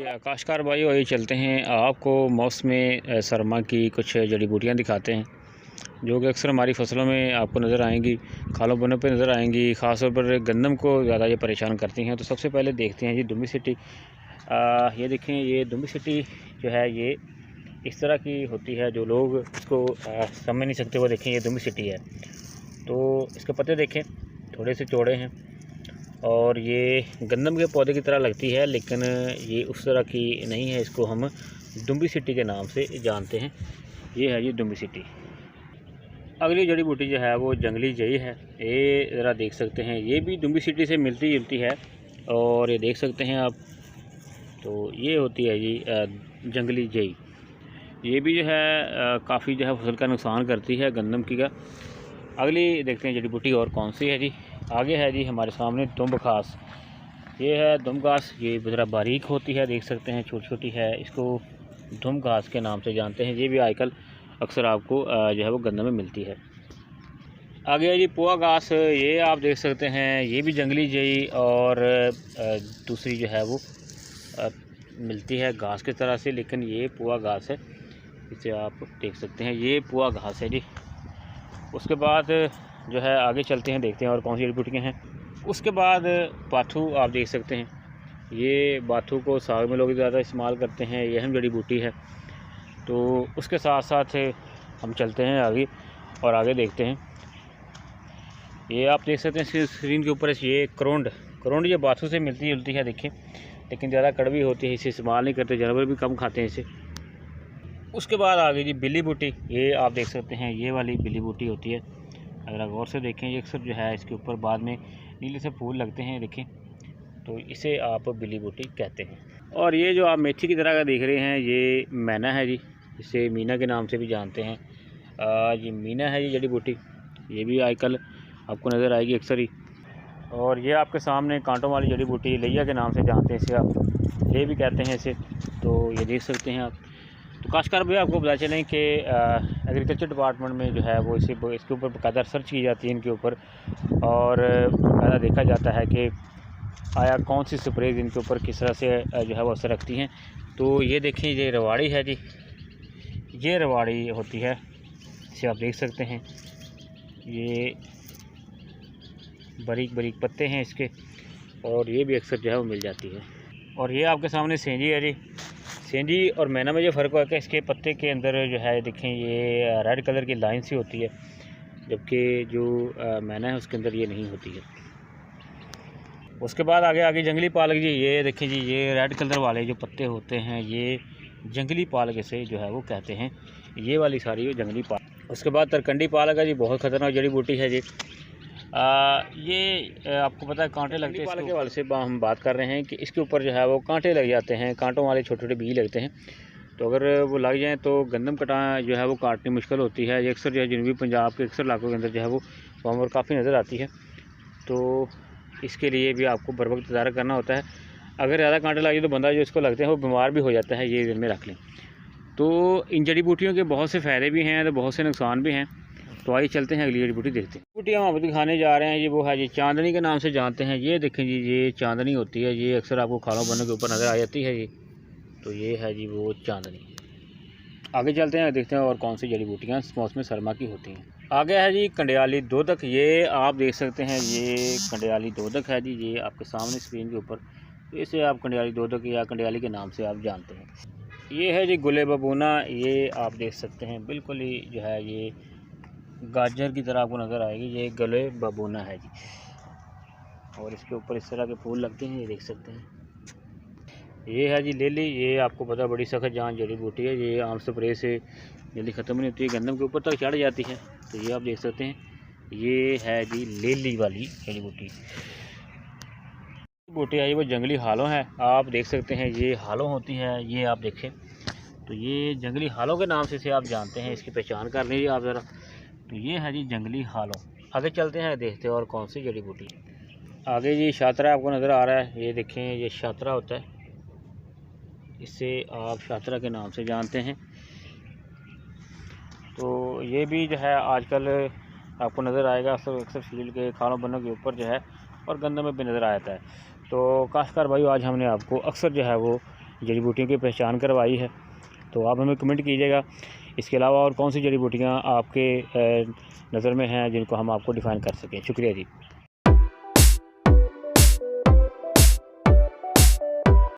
जी आकाशकार भाई वही चलते हैं आपको मौसम सरमा की कुछ जड़ी बूटियाँ दिखाते हैं जो कि अक्सर हमारी फसलों में आपको नज़र आएंगी, खालों बनों पे नज़र आएंगी। ख़ास तौर पर गंदम को ज़्यादा ये परेशान करती हैं। तो सबसे पहले देखते हैं जी दुम्बिसिटी। ये देखें, ये दुम्बिसिटी जो है ये इस तरह की होती है, जो लोग इसको समझ नहीं सकते वो देखें ये दुम्बिसिटी है। तो इसके पत्ते देखें थोड़े से चौड़े हैं और ये गंदम के पौधे की तरह लगती है, लेकिन ये उस तरह की नहीं है। इसको हम दुम्बिसिटी के नाम से जानते हैं। ये है जी दुम्बिसिटी। अगली जड़ी बूटी जो है वो जंगली जई है। ये ज़रा देख सकते हैं, ये भी दुम्बिसिटी से मिलती जुलती है और ये देख सकते हैं आप। तो ये होती है जी जंगली जई। ये भी जो है काफ़ी जो है फसल का नुकसान करती है गंदम की का। अगली देखते हैं जड़ी बूटी और कौन सी है जी। आगे है जी हमारे सामने दुम्ब घास। ये है दुम्ब घास। ये ज़रा बारीक होती है, देख सकते हैं छोटी छोटी है। इसको दुम्ब घास के नाम से जानते हैं। ये भी आजकल अक्सर आपको जो है वो गंदम में मिलती है। आगे है जी पोआ घास। ये आप देख सकते हैं, ये भी जंगली जई और दूसरी जो है वो मिलती है घास की तरह से, लेकिन ये पोआ घास है। इसे आप देख सकते हैं, ये पोआ घास है जी। उसके बाद जो है आगे चलते हैं, देखते हैं और कौन सी जड़ी बूटियाँ हैं। उसके बाद बाथू आप देख सकते हैं। ये बाथू को साग में लोग ज़्यादा इस्तेमाल करते हैं, ये अहम जड़ी बूटी है। तो उसके साथ साथ हम चलते हैं आगे और आगे देखते हैं। ये आप देख सकते हैं स्क्रीन के ऊपर, ये करोंड ये बाथू से मिलती जुलती है देखिए, लेकिन ज़्यादा कड़वी होती है, इसे इस्तेमाल नहीं करते, जानवर भी कम खाते हैं इसे। उसके बाद आ गई जी बिल्ली बूटी। ये आप देख सकते हैं, ये वाली बिल्ली बूटी होती है। अगर आप गौर से देखें, ये अक्सर जो है इसके ऊपर बाद में नीले से फूल लगते हैं देखें, तो इसे आप बिल्ली बूटी कहते हैं। और ये जो आप मेथी की तरह का देख रहे हैं, ये मैना है जी, इसे मीना के नाम से भी जानते हैं। ये मीना है ये जड़ी बूटी। ये भी आजकल आपको नज़र आएगी अक्सर ही। और ये आपके सामने कांटों वाली जड़ी बूटी लिया के नाम से जानते हैं इसे, आप ले भी कहते हैं इसे। तो ये देख सकते हैं आप। तो काश्तकार भैया आपको बता चलें कि एग्रीकल्चर डिपार्टमेंट में जो है वो इसके ऊपर बाकायदा सर्च की जाती है इनके ऊपर, और बाकायदा देखा जाता है कि आया कौन सी स्प्रेज इनके ऊपर किस तरह से जो है वो असर रखती हैं। तो ये देखें, ये रवाड़ी है जी, ये रवाड़ी होती है, इसे आप देख सकते हैं। ये बारीक बारीक पत्ते हैं इसके, और ये भी अक्सर जो है वो मिल जाती है। और ये आपके सामने सेंजी है जी। सेंजी और मैना में जो फ़र्क हुआ कि इसके पत्ते के अंदर जो है देखें, ये रेड कलर की लाइन सी होती है, जबकि जो मैना है उसके अंदर ये नहीं होती है। उसके बाद आगे जंगली पालक जी। ये देखें जी, ये रेड कलर वाले जो पत्ते होते हैं ये जंगली पालक से जो है वो कहते हैं। ये वाली सारी जंगली पालक। उसके बाद तरकंडी पालक है जी, बहुत ख़तरनाक जड़ी बूटी है जी। ये आपको पता है कांटे लगते हैं। पालक के वाले से हम बात कर रहे हैं कि इसके ऊपर जो है वो कांटे लग जाते हैं, कांटों वाले छोटे छोटे बीज लगते हैं। तो अगर वो लग जाएँ तो गंदम कटा जो है वो काटनी मुश्किल होती है। ये अक्सर जो है जनूबी पंजाब के अक्सर इलाकों के अंदर जो है वो वहाँ पर काफ़ी नज़र आती है। तो इसके लिए भी आपको बर वक्त इंतज़ार करना होता है। अगर ज़्यादा कांटे लग जाए तो बंदा जो इसको लगते हैं वो बीमार भी हो जाता है, ये दिन में रख लें। तो इन जड़ी बूटियों के बहुत से फ़ायदे भी हैं तो बहुत से नुकसान भी हैं। तो आइए चलते हैं अगली जड़ी बूटी देखते हैं। बूटियाँ हम दिखाने जा रहे हैं जी, वो है जी चांदनी के नाम से जानते हैं। ये देखें जी, ये चांदनी होती है, ये अक्सर आपको खालों बनों के ऊपर नज़र आ जाती है जी। तो ये है जी वो चांदनी। आगे चलते हैं, देखते हैं और कौन सी जड़ी बूटियाँ मौसम सरमा की होती हैं। आगे है जी कंडियाली दोदक। ये आप देख सकते हैं, ये कंडियाली दोदक है जी, ये आपके सामने स्क्रीन के ऊपर। इसे आप कंडियाली दोदक या कंडियाली के नाम से आप जानते हैं। ये है जी गुले बबूना। ये आप देख सकते हैं, बिल्कुल ही जो है ये गाजर की तरह आपको नज़र आएगी। ये गले बबूना है जी, और इसके ऊपर इस तरह के फूल लगते हैं, ये देख सकते हैं। ये है जी लेली। ये आपको पता बड़ी सख्त जान जड़ी बूटी है, ये आम स्प्रे से जल्दी ख़त्म नहीं होती है, गंदम के ऊपर तक चढ़ जाती है। तो ये आप देख सकते हैं, ये है जी लेली वाली जड़ी बूटी है। ये वो जंगली हालों है, आप देख सकते हैं, ये हालों होती है, ये आप देखें। तो ये जंगली हालों के नाम से इसे आप जानते हैं, इसकी पहचान कर लीजिए आप ज़रा। तो ये है जी जंगली हालों। आगे चलते हैं, देखते हैं और कौन सी जड़ी बूटी। आगे जी शात्रा आपको नज़र आ रहा है, ये देखें, ये शात्रा होता है, इसे आप शात्रा के नाम से जानते हैं। तो ये भी जो है आजकल आपको नज़र आएगा अक्सर फील्ड के खालों बनों के ऊपर जो है, और गंदम में भी नज़र आ जाता है। तो काश्तकार भाई आज हमने आपको अक्सर जो है वो जड़ी बूटियों की पहचान करवाई है, तो आप हमें कमेंट कीजिएगा। इसके अलावा और कौन सी जड़ी बूटियाँ आपके नज़र में हैं जिनको हम आपको डिफ़ाइन कर सकें। शुक्रिया जी।